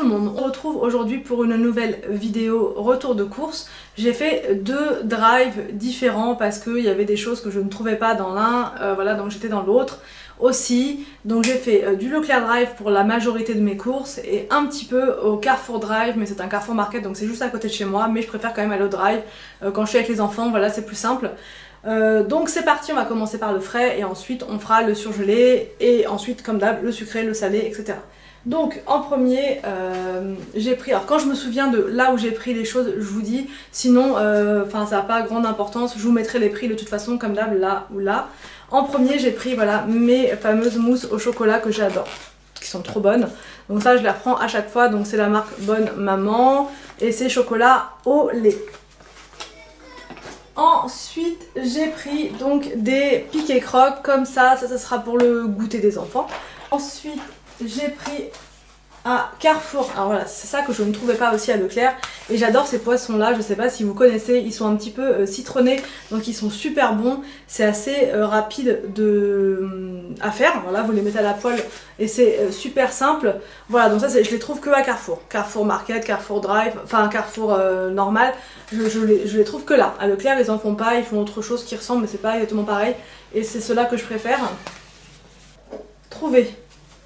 le monde, on se retrouve aujourd'hui pour une nouvelle vidéo retour de course. J'ai fait 2 drives différents parce qu'il y avait des choses que je ne trouvais pas dans l'un, voilà, donc j'étais dans l'autre aussi. Donc j'ai fait du Leclerc Drive pour la majorité de mes courses et un petit peu au Carrefour Drive, mais c'est un Carrefour Market donc c'est juste à côté de chez moi, mais je préfère quand même aller au drive quand je suis avec les enfants, voilà, c'est plus simple. Donc c'est parti, on va commencer par le frais et ensuite on fera le surgelé et ensuite comme d'hab le sucré, le salé, etc. Donc en premier j'ai pris, alors quand je me souviens de là où j'ai pris les choses je vous dis, sinon ça n'a pas grande importance, je vous mettrai les prix de toute façon comme d'hab là ou là. En premier j'ai pris voilà mes fameuses mousses au chocolat que j'adore, qui sont trop bonnes, donc ça je les reprends à chaque fois, donc c'est la marque Bonne Maman et c'est chocolat au lait. Ensuite j'ai pris donc des piques et crocs comme ça sera pour le goûter des enfants. Ensuite j'ai pris à Carrefour, alors voilà c'est ça que je ne trouvais pas aussi à Leclerc et j'adore ces poissons là, je sais pas si vous connaissez, ils sont un petit peu citronnés donc ils sont super bons, c'est assez rapide à faire, voilà vous les mettez à la poêle et c'est super simple, voilà donc ça je les trouve que à Carrefour, Carrefour Market, Carrefour Drive, enfin Carrefour normal, je les trouve que là, à Leclerc ils en font pas, ils font autre chose qui ressemble mais c'est pas exactement pareil et c'est ceux-là que je préfère. Trouver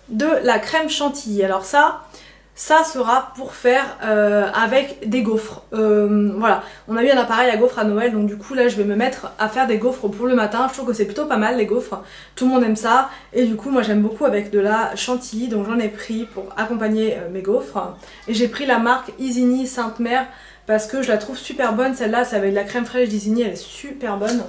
de la crème chantilly, alors ça sera pour faire avec des gaufres, voilà, on a eu un appareil à gaufres à Noël donc du coup là je vais me mettre à faire des gaufres pour le matin, je trouve que c'est plutôt pas mal les gaufres, tout le monde aime ça et du coup moi j'aime beaucoup avec de la chantilly donc j'en ai pris pour accompagner mes gaufres et j'ai pris la marque Isigny Sainte-Mère parce que je la trouve super bonne celle-là, c'est avec de la crème fraîche d'Isigny, elle est super bonne.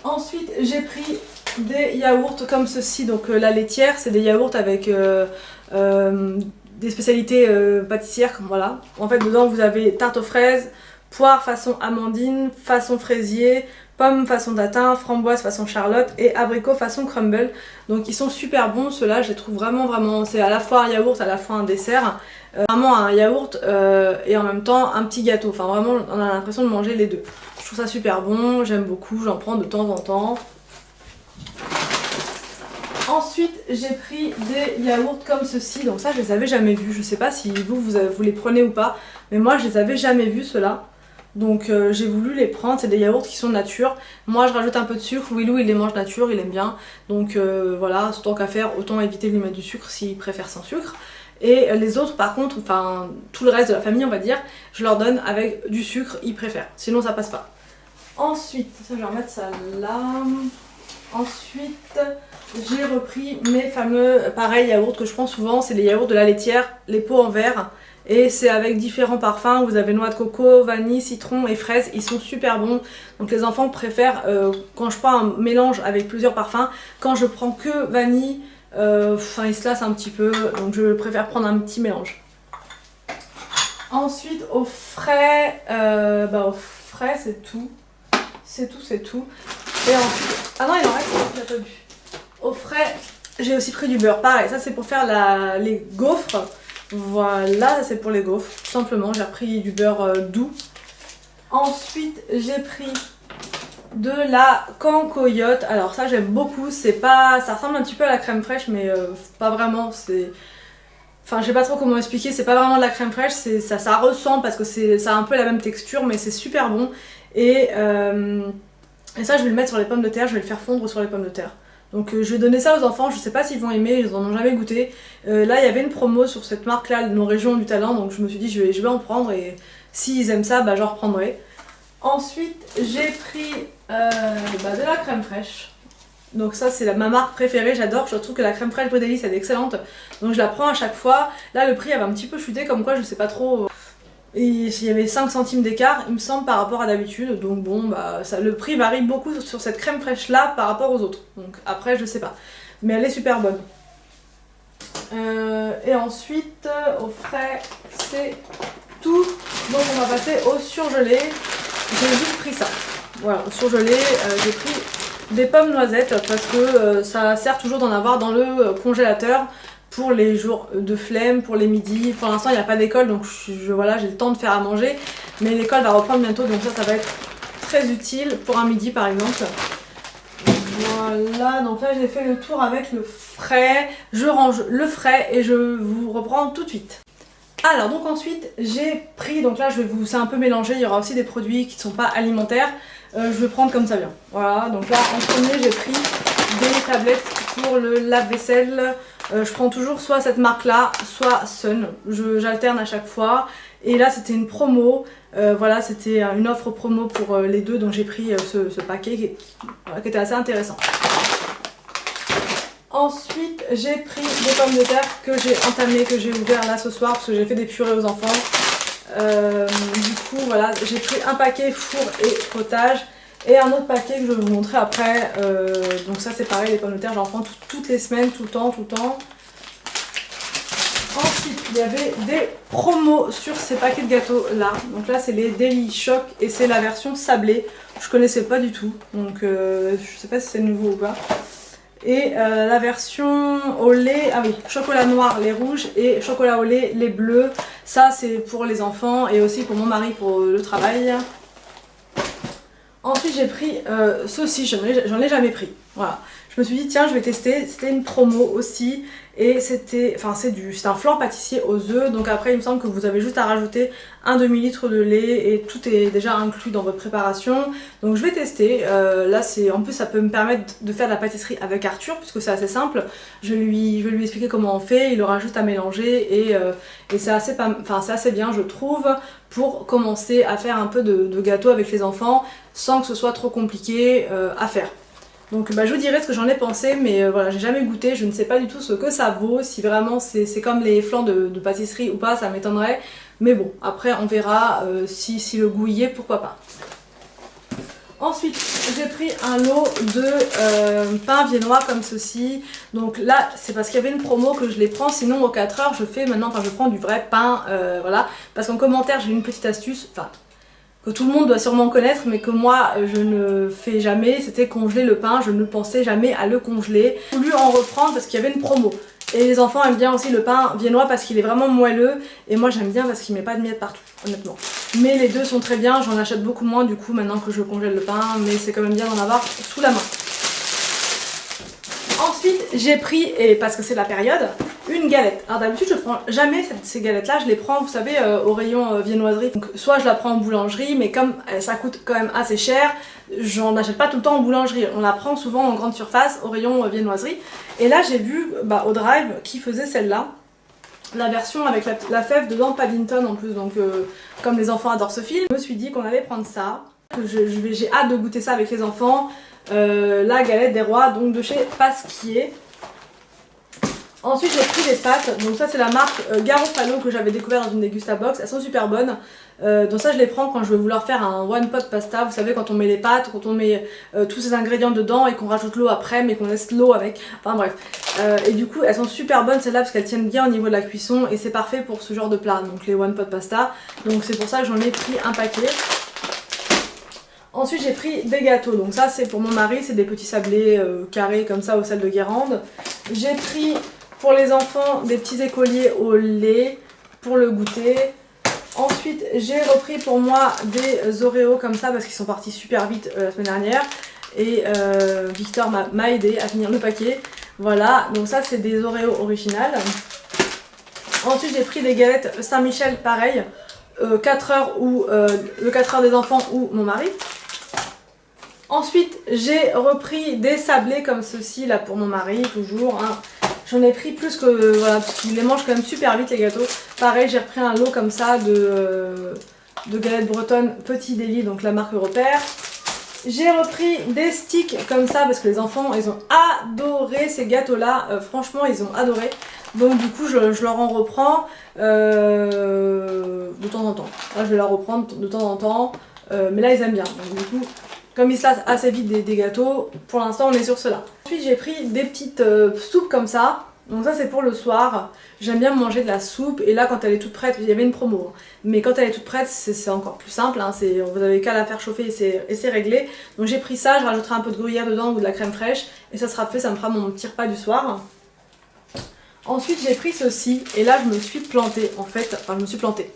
Ensuite j'ai pris des yaourts comme ceci, donc la laitière, c'est des yaourts avec des spécialités pâtissières, voilà. En fait dedans vous avez tarte aux fraises, poire façon amandine, façon fraisier, pomme façon datin, framboise façon charlotte et abricot façon crumble. Donc ils sont super bons, ceux-là je les trouve vraiment, c'est à la fois un yaourt, à la fois un dessert. Vraiment un yaourt et en même temps un petit gâteau, enfin vraiment on a l'impression de manger les deux. Je trouve ça super bon, j'aime beaucoup, j'en prends de temps en temps. Ensuite j'ai pris des yaourts comme ceci, donc ça je les avais jamais vus, je sais pas si vous les prenez ou pas, mais moi je les avais jamais vus ceux-là. Donc j'ai voulu les prendre, c'est des yaourts qui sont nature, moi je rajoute un peu de sucre, Willou il les mange nature, il aime bien, donc voilà, tant qu'à faire autant éviter de lui mettre du sucre s'il préfère sans sucre. Et les autres par contre, enfin tout le reste de la famille on va dire, je leur donne avec du sucre, ils préfèrent, sinon ça passe pas. Ensuite, ça je vais remettre ça là. Ensuite, j'ai repris mes fameux, pareil, yaourts que je prends souvent, c'est les yaourts de la laitière, les pots en verre. Et c'est avec différents parfums, vous avez noix de coco, vanille, citron et fraise, ils sont super bons. Donc les enfants préfèrent, quand je prends un mélange avec plusieurs parfums, quand je prends que vanille, ils se lassent un petit peu, donc je préfère prendre un petit mélange. Ensuite, au frais c'est tout. C'est tout. Et ensuite, ah non il en reste, il n'a pas bu. Au frais, j'ai aussi pris du beurre, pareil, ça c'est pour faire les gaufres. Voilà, ça c'est pour les gaufres, tout simplement, j'ai repris du beurre doux. Ensuite, j'ai pris de la cancoyote, alors ça j'aime beaucoup, ça ressemble un petit peu à la crème fraîche, mais pas vraiment, enfin je sais pas trop comment expliquer, c'est pas vraiment de la crème fraîche, ça ressemble parce que ça a un peu la même texture, mais c'est super bon. Et ça je vais le mettre sur les pommes de terre, je vais le faire fondre sur les pommes de terre. Donc je vais donner ça aux enfants, je sais pas s'ils vont aimer, ils en ont jamais goûté. Là il y avait une promo sur cette marque là, nos régions du talent, donc je me suis dit je vais en prendre et s'ils aiment ça, bah j'en reprendrai. Ensuite j'ai pris de la crème fraîche. Donc ça c'est ma marque préférée, j'adore, je trouve que la crème fraîche Brédélis elle est excellente. Donc je la prends à chaque fois. Là le prix avait un petit peu chuté comme quoi je sais pas trop. Et il y avait 5 centimes d'écart il me semble par rapport à d'habitude, donc bon bah le prix varie beaucoup sur cette crème fraîche là par rapport aux autres, donc après je sais pas, mais elle est super bonne. Et ensuite au frais c'est tout, donc on va passer au surgelé. J'ai juste pris ça, voilà, au surgelé j'ai pris des pommes noisettes parce que ça sert toujours d'en avoir dans le congélateur pour les jours de flemme, pour les midis. Pour l'instant il n'y a pas d'école donc voilà, j'ai le temps de faire à manger, mais l'école va reprendre bientôt donc ça va être très utile pour un midi par exemple. Donc, je Voilà, donc là j'ai fait le tour avec le frais. Je range le frais et je vous reprends tout de suite. Alors donc ensuite j'ai pris, donc là je vais vous, c'est un peu mélangé, il y aura aussi des produits qui ne sont pas alimentaires. Je vais prendre comme ça vient. Voilà, donc là en premier j'ai pris des tablettes pour le lave-vaisselle. Je prends toujours soit cette marque là, soit Sun. J'alterne à chaque fois. Et là c'était une promo, voilà, c'était une offre promo pour les deux, donc j'ai pris ce paquet qui était assez intéressant. Ensuite j'ai pris des pommes de terre que j'ai entamées, que j'ai ouvert là ce soir parce que j'ai fait des purées aux enfants. Du coup voilà, j'ai pris un paquet four et potage et un autre paquet que je vais vous montrer après. Donc ça c'est pareil, les pommes de terre j'en prends toutes les semaines, tout le temps. Ensuite, il y avait des promos sur ces paquets de gâteaux là. Donc là, c'est les Daily Choc et c'est la version sablée. Je connaissais pas du tout, donc je sais pas si c'est nouveau ou pas. Et la version au lait, ah oui, chocolat noir les rouges et chocolat au lait les bleus. Ça, c'est pour les enfants et aussi pour mon mari pour le travail. Ensuite, j'ai pris ceci, j'en ai jamais pris. Voilà. Je me suis dit, tiens, je vais tester. C'était une promo aussi. Et c'était, enfin, c'est un flan pâtissier aux œufs. Donc après, il me semble que vous avez juste à rajouter un demi-litre de lait et tout est déjà inclus dans votre préparation. Donc je vais tester. Là, en plus, ça peut me permettre de faire de la pâtisserie avec Arthur, puisque c'est assez simple. Je vais lui expliquer comment on fait. Il aura juste à mélanger et c'est assez bien, je trouve, pour commencer à faire un peu de gâteau avec les enfants sans que ce soit trop compliqué à faire. Donc je vous dirai ce que j'en ai pensé, mais voilà, j'ai jamais goûté, je ne sais pas du tout ce que ça vaut, si vraiment c'est comme les flans de pâtisserie ou pas, ça m'étonnerait. Mais bon, après on verra si le goût y est, pourquoi pas. Ensuite, j'ai pris un lot de pain viennois comme ceci. Donc là, c'est parce qu'il y avait une promo que je les prends. Sinon, aux 4 heures, je prends du vrai pain. Voilà. Parce qu'en commentaire, j'ai une petite astuce. Enfin, que tout le monde doit sûrement connaître, mais que moi je ne fais jamais, c'était congeler le pain. Je ne pensais jamais à le congeler. J'ai voulu en reprendre parce qu'il y avait une promo. Et les enfants aiment bien aussi le pain viennois parce qu'il est vraiment moelleux. Et moi j'aime bien parce qu'il met pas de miettes partout, honnêtement. Mais les deux sont très bien, j'en achète beaucoup moins du coup maintenant que je congèle le pain. Mais c'est quand même bien d'en avoir sous la main. Ensuite j'ai pris, et parce que c'est la période, une galette. Alors d'habitude je prends jamais ces galettes là, je les prends vous savez au rayon viennoiserie. Donc soit je la prends en boulangerie, mais comme ça coûte quand même assez cher, j'en achète pas tout le temps en boulangerie. On la prend souvent en grande surface au rayon viennoiserie. Et là j'ai vu au Drive qui faisait celle-là. La version avec la fève dedans, Paddington en plus, donc comme les enfants adorent ce film, je me suis dit qu'on allait prendre ça. J'ai hâte de goûter ça avec les enfants. La galette des rois, donc de chez Pasquier. Ensuite j'ai pris des pâtes, donc ça c'est la marque Garofalo que j'avais découvert dans une Degustabox, elles sont super bonnes. Donc ça je les prends quand je vais vouloir faire un one pot pasta, vous savez quand on met les pâtes, quand on met tous ces ingrédients dedans et qu'on rajoute l'eau après mais qu'on laisse l'eau avec, enfin bref. Et du coup elles sont super bonnes celles-là parce qu'elles tiennent bien au niveau de la cuisson et c'est parfait pour ce genre de plat, donc les one pot pasta. Donc c'est pour ça que j'en ai pris un paquet. Ensuite j'ai pris des gâteaux, donc ça c'est pour mon mari, c'est des petits sablés carrés comme ça au sel de Guérande. J'ai pris pour les enfants des petits écoliers au lait pour le goûter. Ensuite j'ai repris pour moi des Oreos comme ça parce qu'ils sont partis super vite la semaine dernière. Et Victor m'a aidé à finir le paquet. Voilà, donc ça c'est des Oreos originales. Ensuite j'ai pris des galettes Saint-Michel pareil. 4 heures ou le 4 heures des enfants ou mon mari. Ensuite j'ai repris des sablés comme ceci là pour mon mari toujours hein. J'en ai pris plus que voilà parce qu'il les mange quand même super vite les gâteaux. Pareil j'ai repris un lot comme ça de galettes bretonnes Petit Délit, donc la marque Repère. J'ai repris des sticks comme ça parce que les enfants ils ont adoré ces gâteaux là, franchement ils ont adoré. Donc du coup je leur en reprends de temps en temps. Là je vais leur reprendre de temps en temps, mais là ils aiment bien. Donc du coup comme ils se lassent assez vite des gâteaux, pour l'instant on est sur cela. Ensuite j'ai pris des petites soupes comme ça. Donc ça c'est pour le soir. J'aime bien manger de la soupe et là quand elle est toute prête, il y avait une promo. Hein. Mais quand elle est toute prête c'est encore plus simple. Hein. Vous avez qu'à la faire chauffer et c'est réglé. Donc j'ai pris ça, je rajouterai un peu de gruyère dedans ou de la crème fraîche. Et ça sera fait, ça me fera mon petit repas du soir. Ensuite j'ai pris ceci et là je me suis plantée en fait. Enfin je me suis plantée.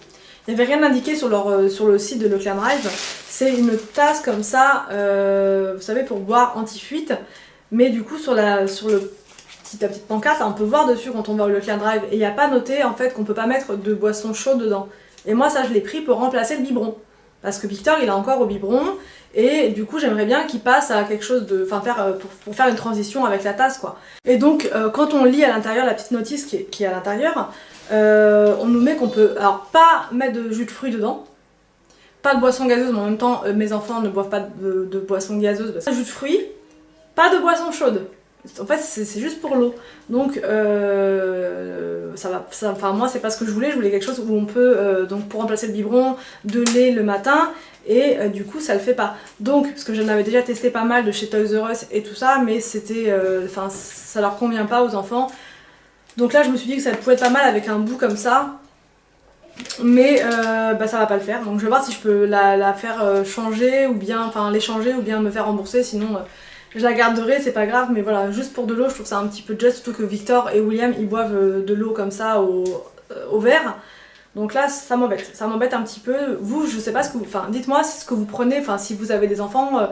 Il n'y avait rien indiqué sur le site de Leclerc Drive. C'est une tasse comme ça, vous savez, pour boire anti-fuite. mais du coup sur la petite pancarte, là, on peut voir dessus quand on va au Leclerc Drive, et il n'y a pas noté en fait qu'on peut pas mettre de boisson chaude dedans. Et moi ça je l'ai pris pour remplacer le biberon, parce que Victor il a encore au biberon, et du coup j'aimerais bien qu'il passe à quelque chose de... Enfin pour faire une transition avec la tasse quoi. Et donc quand on lit à l'intérieur la petite notice qui est à l'intérieur, on nous met qu'on peut alors pas mettre de jus de fruits dedans, pas de boisson gazeuse, mais en même temps mes enfants ne boivent pas de boisson gazeuse, parce que jus de fruits, pas de boisson chaude. En fait c'est juste pour l'eau, donc enfin moi c'est pas ce que je voulais quelque chose où on peut, donc pour remplacer le biberon, de lait le matin, et du coup ça le fait pas. Donc, parce que j'en avais déjà testé pas mal de chez Toys R Us et tout ça, mais c'était, enfin ça leur convient pas aux enfants. Donc là je me suis dit que ça pouvait être pas mal avec un bout comme ça, mais bah, ça va pas le faire, donc je vais voir si je peux la faire changer, ou bien, enfin l'échanger, ou bien me faire rembourser, sinon je la garderai, c'est pas grave, mais voilà, juste pour de l'eau, je trouve ça un petit peu juste, surtout que Victor et William, ils boivent de l'eau comme ça au verre. Donc là, ça m'embête un petit peu. Vous, je sais pas ce que vous... Enfin, dites-moi ce que vous prenez, enfin, si vous avez des enfants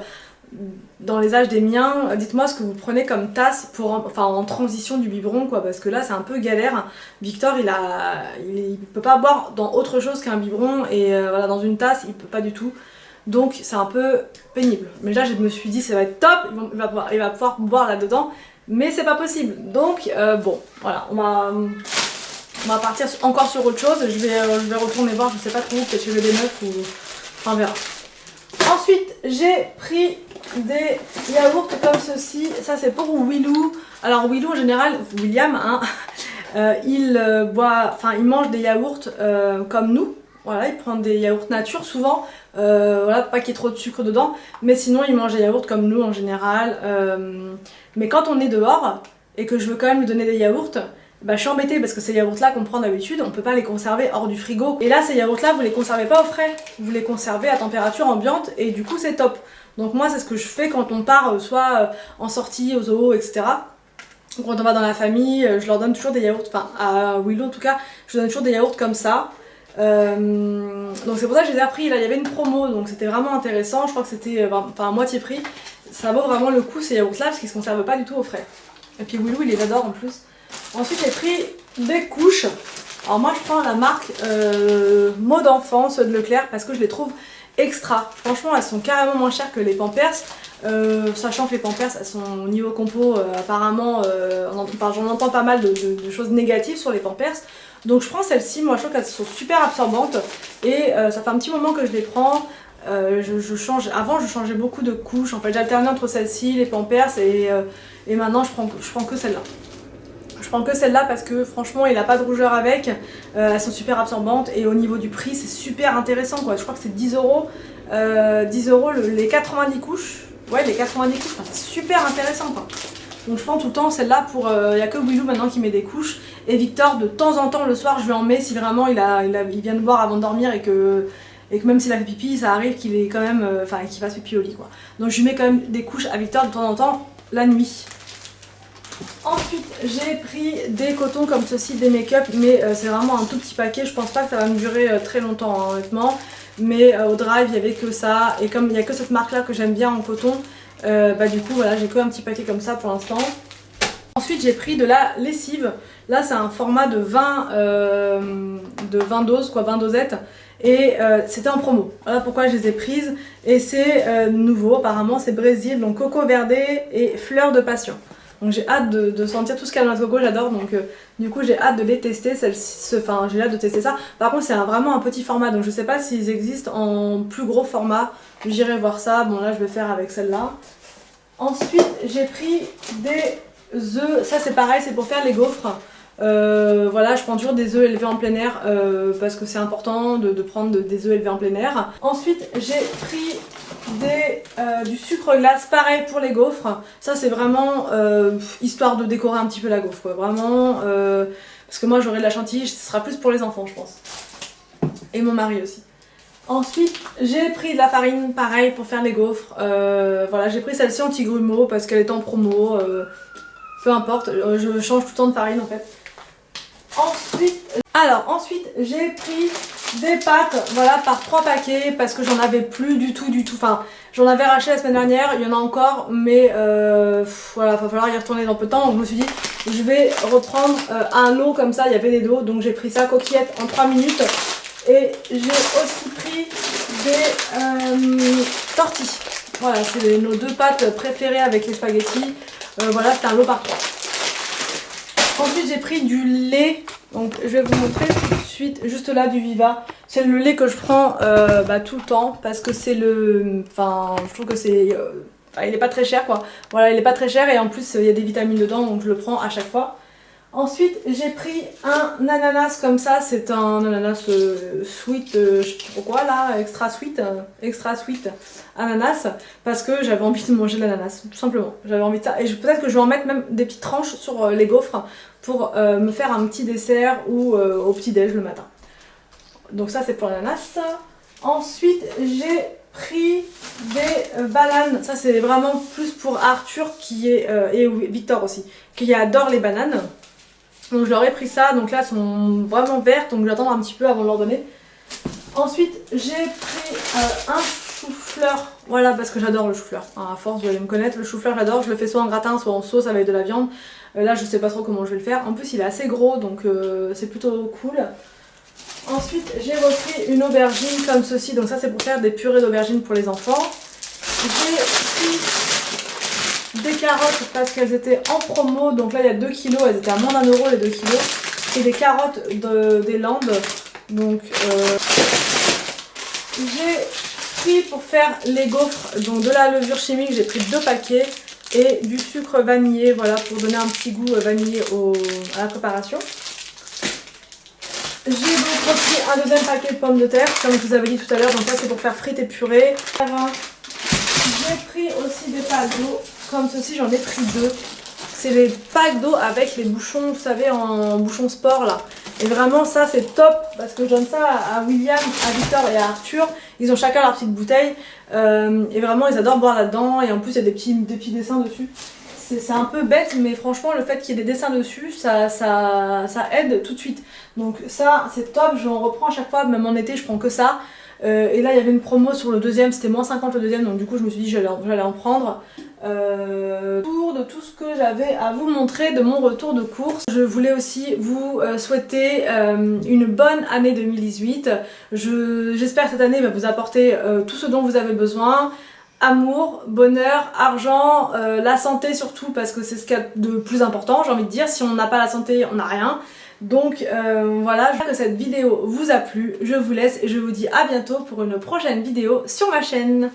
dans les âges des miens, dites-moi ce que vous prenez comme tasse pour, enfin, en transition du biberon, quoi, parce que là, c'est un peu galère. Victor, il peut pas boire dans autre chose qu'un biberon, et voilà, dans une tasse, il peut pas du tout. Donc c'est un peu pénible. Mais là je me suis dit ça va être top, il va pouvoir boire là-dedans, mais c'est pas possible. Donc bon, voilà, on va partir encore sur autre chose. Je vais retourner voir, je sais pas trop, peut-être chez le B9 ou... Enfin on verra. Ensuite j'ai pris des yaourts comme ceci. Ça c'est pour Willou. Alors Willou en général, William, hein, il mange des yaourts comme nous. Voilà, il prend des yaourts nature souvent, voilà, pour pas qu'il y ait trop de sucre dedans, mais sinon il mange des yaourts comme nous en général. Mais quand on est dehors et que je veux quand même lui donner des yaourts, bah, je suis embêtée parce que ces yaourts là qu'on prend d'habitude, on peut pas les conserver hors du frigo. Et là ces yaourts là vous les conservez pas au frais, vous les conservez à température ambiante, et du coup c'est top. Donc moi c'est ce que je fais quand on part soit en sortie, au zoo, etc. Quand on va dans la famille, je leur donne toujours des yaourts, enfin à Willow en tout cas, je donne toujours des yaourts comme ça. Donc c'est pour ça que je les ai appris. Là il y avait une promo, donc c'était vraiment intéressant. Je crois que c'était à moitié prix. Ça vaut vraiment le coup ces yaourts là, parce qu'ils se conservent pas du tout au frais. Et puis Willou il les adore en plus. Ensuite j'ai pris des couches. Alors moi je prends la marque Mots d'enfant, ceux de Leclerc, parce que je les trouve extra. Franchement elles sont carrément moins chères que les Pampers, sachant que les Pampers elles sont au niveau compo apparemment, j'en entends pas mal de choses négatives sur les Pampers. Donc je prends celles-ci, moi je trouve qu'elles sont super absorbantes, et ça fait un petit moment que je les prends. Avant je changeais beaucoup de couches, en fait j'alternais entre celles-ci, les Pampers, et maintenant je prends que celle-là. Je prends que celle-là parce que franchement il n'a pas de rougeur avec, elles sont super absorbantes, et au niveau du prix c'est super intéressant quoi. Je crois que c'est 10 €, 10 € les 90 couches, ouais les 90 couches, enfin, c'est super intéressant quoi. Donc je prends tout le temps celle-là pour... Il n'y a que Willou maintenant qui met des couches, et Victor de temps en temps le soir je lui en mets si vraiment il vient de boire avant de dormir, et que même s'il a fait pipi ça arrive qu'il est quand même... qu'il fasse pipi au lit quoi. Donc je lui mets quand même des couches à Victor de temps en temps la nuit. Ensuite j'ai pris des cotons comme ceci, des make-up, mais c'est vraiment un tout petit paquet, je pense pas que ça va me durer très longtemps hein, honnêtement. Mais au Drive il n'y avait que ça, et comme il n'y a que cette marque là que j'aime bien en coton, bah du coup voilà j'ai que un petit paquet comme ça pour l'instant. Ensuite j'ai pris de la lessive, là c'est un format de 20 doses, quoi, 20 dosettes, et c'était en promo, voilà pourquoi je les ai prises, et c'est nouveau apparemment, c'est Brésil, donc coco verdé et fleur de passion. Donc j'ai hâte de sentir tout ce qu'il y a dans la coco, j'adore, donc du coup j'ai hâte de les tester, enfin j'ai hâte de tester ça. Par contre c'est vraiment un petit format, donc je sais pas s'ils existent en plus gros format, j'irai voir ça. Bon là je vais faire avec celle-là. Ensuite j'ai pris des œufs, ça c'est pareil, c'est pour faire les gaufres. Voilà, je prends toujours des œufs élevés en plein air parce que c'est important de prendre des œufs élevés en plein air. Ensuite j'ai pris du sucre glace, pareil pour les gaufres. Ça c'est vraiment histoire de décorer un petit peu la gaufre quoi. Vraiment parce que moi j'aurai de la chantilly, ce sera plus pour les enfants je pense, et mon mari aussi. Ensuite j'ai pris de la farine pareil pour faire les gaufres. Voilà, j'ai pris celle-ci anti-grumeaux parce qu'elle est en promo, peu importe, je change tout le temps de farine en fait. Ensuite Alors ensuite j'ai pris des pâtes, voilà, par 3 paquets parce que j'en avais plus du tout, enfin j'en avais racheté la semaine dernière, il y en a encore mais voilà, va falloir y retourner dans peu de temps, donc je me suis dit je vais reprendre un lot comme ça, il y avait des lots, donc j'ai pris ça, coquillettes en 3 minutes et j'ai aussi pris des tortilles, voilà, c'est nos 2 pâtes préférées avec les spaghettis, voilà, c'est un lot par 3. Ensuite j'ai pris du lait. Donc je vais vous montrer tout de suite, juste là, du Viva. C'est le lait que je prends tout le temps parce que c'est le... Enfin, je trouve que c'est... il est pas très cher quoi. Voilà, il est pas très cher et en plus il y a des vitamines dedans donc je le prends à chaque fois. Ensuite j'ai pris un ananas comme ça, c'est un ananas sweet, je sais plus trop quoi là, extra sweet ananas parce que j'avais envie de manger de l'ananas, tout simplement. J'avais envie de ça et peut-être que je vais en mettre même des petites tranches sur les gaufres pour me faire un petit dessert ou au petit déj le matin. Donc ça c'est pour l'ananas. Ensuite j'ai pris des bananes, ça c'est vraiment plus pour Arthur qui est, et Victor aussi, qui adore les bananes. Donc je leur ai pris ça, donc là elles sont vraiment vertes, donc je vais attendre un petit peu avant de leur donner. Ensuite j'ai pris un chou-fleur, voilà parce que j'adore le chou-fleur, à force vous allez me connaître, le chou-fleur j'adore, je le fais soit en gratin soit en sauce avec de la viande. Là je sais pas trop comment je vais le faire, en plus il est assez gros donc c'est plutôt cool. Ensuite j'ai repris une aubergine comme ceci, donc ça c'est pour faire des purées d'aubergines pour les enfants. J'ai pris des carottes parce qu'elles étaient en promo, donc là il y a 2 kilos, elles étaient à moins d'1 € les 2 kilos. Et des carottes des Landes, donc j'ai pris pour faire les gaufres, donc de la levure chimique, j'ai pris 2 paquets et du sucre vanillé, voilà, pour donner un petit goût vanillé à la préparation. J'ai donc repris un deuxième paquet de pommes de terre, comme je vous avais dit tout à l'heure, donc ça c'est pour faire frites et purées. J'ai pris aussi des packs d'eau, comme ceci j'en ai pris 2. C'est les packs d'eau avec les bouchons, vous savez, en bouchon sport là. Et vraiment ça c'est top parce que je donne ça à William, à Victor et à Arthur. Ils ont chacun leur petite bouteille et vraiment ils adorent boire là-dedans. Et en plus il y a des petits dessins dessus. C'est un peu bête mais franchement le fait qu'il y ait des dessins dessus ça aide tout de suite. Donc ça c'est top, j'en reprends à chaque fois, même en été je prends que ça. Et là il y avait une promo sur le deuxième, c'était moins 50 le deuxième, donc du coup je me suis dit j'allais en prendre. Tour de tout ce que j'avais à vous montrer de mon retour de course. Je voulais aussi vous souhaiter une bonne année 2018. J'espère que cette année va vous apporter tout ce dont vous avez besoin. Amour, bonheur, argent, la santé surtout parce que c'est ce qu'il y a de plus important, j'ai envie de dire. Si on n'a pas la santé, on n'a rien. Donc voilà, j'espère que cette vidéo vous a plu. Je vous laisse et je vous dis à bientôt pour une prochaine vidéo sur ma chaîne.